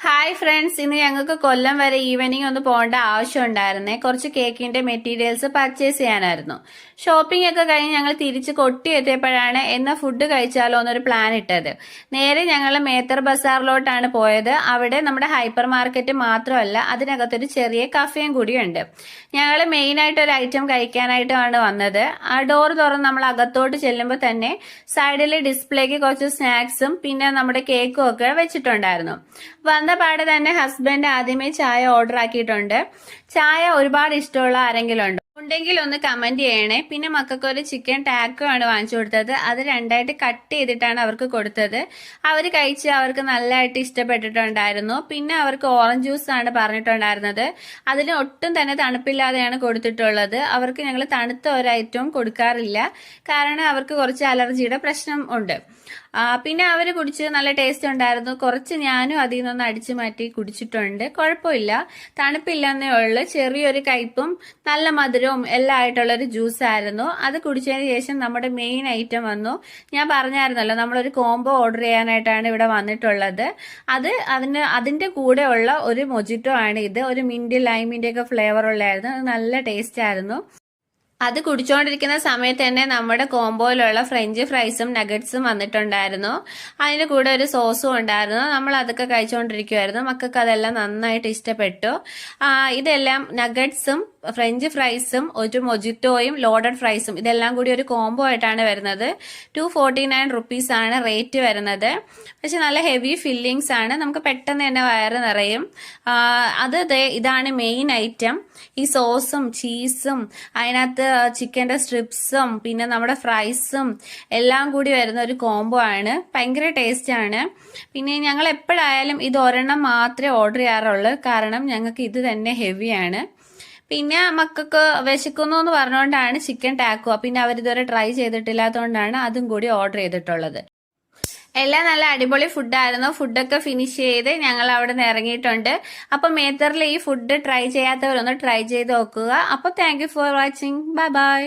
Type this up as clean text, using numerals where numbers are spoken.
Hi friends, ഇന്ന് ഞങ്ങൾക്ക് കൊല്ലം വരെ ഈവനിങ് ഒന്ന് പോകേണ്ട ആവശ്യം ഉണ്ടായിരുന്നേ. കുറച്ച് കേക്കിന്റെ മെറ്റീരിയൽസ് പർച്ചേസ് ചെയ്യാനായിരുന്നു. ഷോപ്പിംഗ് ഒക്കെ കഴിഞ്ഞ് ഞങ്ങൾ തിരിച്ച് കൊട്ടി എത്തിയപ്പോഴാണ് എന്നാ ഫുഡ് കഴിച്ചാലോ എന്നൊരു പ്ലാൻ ഇട്ടത്. നേരെ ഞങ്ങൾ മേത്തർ ബസാറിലോട്ടാണ് പോയത്. അവിടെ നമ്മുടെ ഹൈപ്പർ മാർക്കറ്റ് മാത്രമല്ല, അതിനകത്തൊരു ചെറിയ കഫേയും കൂടിയുണ്ട്. ഞങ്ങൾ മെയിനായിട്ട് ഒരു ഐറ്റം കഴിക്കാനായിട്ടാണ് വന്നത്. ആ ഡോർ തുറന്ന് നമ്മൾ അകത്തോട്ട് ചെല്ലുമ്പോൾ തന്നെ സൈഡിൽ ഡിസ്പ്ലേക്ക് കുറച്ച് സ്നാക്സും പിന്നെ നമ്മുടെ കേക്കും ഒക്കെ വെച്ചിട്ടുണ്ടായിരുന്നു. വന്ന പാടെ തന്നെ ഹസ്ബൻഡ് ആദ്യമേ ചായ ഓർഡർ ആക്കിയിട്ടുണ്ട്. ചായ ഒരുപാട് ഇഷ്ടമുള്ള ആരെങ്കിലും ഉണ്ടെങ്കിൽ ഒന്ന് കമന്റ് ചെയ്യണേ. പിന്നെ മക്കൾക്ക് ഒരു ചിക്കൻ ടാക്കോ ആണ് വാങ്ങിച്ചു കൊടുത്തത്. അത് രണ്ടായിട്ട് കട്ട് ചെയ്തിട്ടാണ് അവർക്ക് കൊടുത്തത്. അവർ കഴിച്ച് അവർക്ക് നല്ലതായിട്ട് ഇഷ്ടപ്പെട്ടിട്ടുണ്ടായിരുന്നു. പിന്നെ അവർക്ക് ഓറഞ്ച് ജ്യൂസ് ആണ് പറഞ്ഞിട്ടുണ്ടായിരുന്നത്. അതിന് ഒട്ടും തന്നെ തണുപ്പില്ലാതെയാണ് കൊടുത്തിട്ടുള്ളത്. അവർക്ക് ഞങ്ങൾ തണുത്ത ഒരു ഐറ്റവും കൊടുക്കാറില്ല, കാരണം അവർക്ക് കുറച്ച് അലർജിയുടെ പ്രശ്നം ഉണ്ട്. പിന്നെ അവർ കുടിച്ച് നല്ല ടേസ്റ്റ് ഉണ്ടായിരുന്നു. കുറച്ച് ഞാനും അതിൽ നിന്നൊന്ന് അടിച്ചു മാറ്റി കുടിച്ചിട്ടുണ്ട്. കുഴപ്പമില്ല, തണുപ്പില്ലെന്നേ ഉള്ളു. ചെറിയൊരു കയ്പും നല്ല മധുരവും എല്ലാം ആയിട്ടുള്ള ഒരു ജ്യൂസ് ആയിരുന്നു. അത് കുടിച്ചതിന് ശേഷം നമ്മുടെ മെയിൻ ഐറ്റം വന്നു. ഞാൻ പറഞ്ഞായിരുന്നല്ലോ, നമ്മളൊരു കോംബോ ഓർഡർ ചെയ്യാനായിട്ടാണ് ഇവിടെ വന്നിട്ടുള്ളത്. അതിന്റെ കൂടെ ഉള്ള ഒരു മൊജിറ്റോ ആണ് ഇത്. ഒരു മിന്റ് ലൈമിന്റെ ഒക്കെ ഫ്ലേവർ ഉള്ളായിരുന്നു. നല്ല ടേസ്റ്റ് ആയിരുന്നു. അത് കുടിച്ചുകൊണ്ടിരിക്കുന്ന സമയത്ത് തന്നെ നമ്മുടെ കോംബോയിലുള്ള ഫ്രഞ്ച് ഫ്രൈസും നഗറ്റ്സും വന്നിട്ടുണ്ടായിരുന്നു. അതിന് കൂടെ ഒരു സോസും ഉണ്ടായിരുന്നു. നമ്മൾ അതൊക്കെ കഴിച്ചുകൊണ്ടിരിക്കുമായിരുന്നു. മക്കൾക്ക് അതെല്ലാം നന്നായിട്ട് ഇഷ്ടപ്പെട്ടു. ഇതെല്ലാം നഗറ്റ്സും ഫ്രഞ്ച് ഫ്രൈസും ഒരു മൊജിറ്റോയും ലോഡഡ് ഫ്രൈസും ഇതെല്ലാം കൂടി ഒരു കോംബോ ആയിട്ടാണ് വരുന്നത്. 249 റുപ്പീസ് ആണ് റേറ്റ് വരുന്നത്. പക്ഷെ നല്ല ഹെവി ഫില്ലിങ്സ് ആണ്. നമുക്ക് പെട്ടെന്ന് തന്നെ വയറ് നിറയും. ഇതാണ് മെയിൻ ഐറ്റം. ഈ സോസും ചീസും അതിനകത്ത് ചിക്കൻ്റെ സ്ട്രിപ്സും പിന്നെ നമ്മുടെ ഫ്രൈസും എല്ലാം കൂടി വരുന്ന ഒരു കോംബോ ആണ്. ഭയങ്കര ടേസ്റ്റ് ആണ്. പിന്നെ ഞങ്ങൾ എപ്പോഴായാലും ഇത് ഒരെണ്ണം മാത്രമേ ഓർഡർ ചെയ്യാറുള്ളൂ, കാരണം ഞങ്ങൾക്ക് ഇത് തന്നെ ഹെവിയാണ്. പിന്നെ മക്കൾക്ക് വിശക്കുന്നു എന്ന് പറഞ്ഞുകൊണ്ടാണ് ചിക്കൻ ടാക്കോ. പിന്നെ അവരിതുവരെ ട്രൈ ചെയ്തിട്ടില്ലാത്തതുകൊണ്ടാണ് അതും കൂടി ഓർഡർ ചെയ്തിട്ടുള്ളത്. എല്ലാം നല്ല അടിപൊളി ഫുഡായിരുന്നു. ഫുഡൊക്കെ ഫിനിഷ് ചെയ്ത് ഞങ്ങൾ അവിടെ നിന്ന് ഇറങ്ങിയിട്ടുണ്ട്. അപ്പൊ മേത്തറിൽ ഈ ഫുഡ് ട്രൈ ചെയ്യാത്തവരൊന്ന് ട്രൈ ചെയ്ത് നോക്കുക. അപ്പൊ thank you for watching. Bye bye.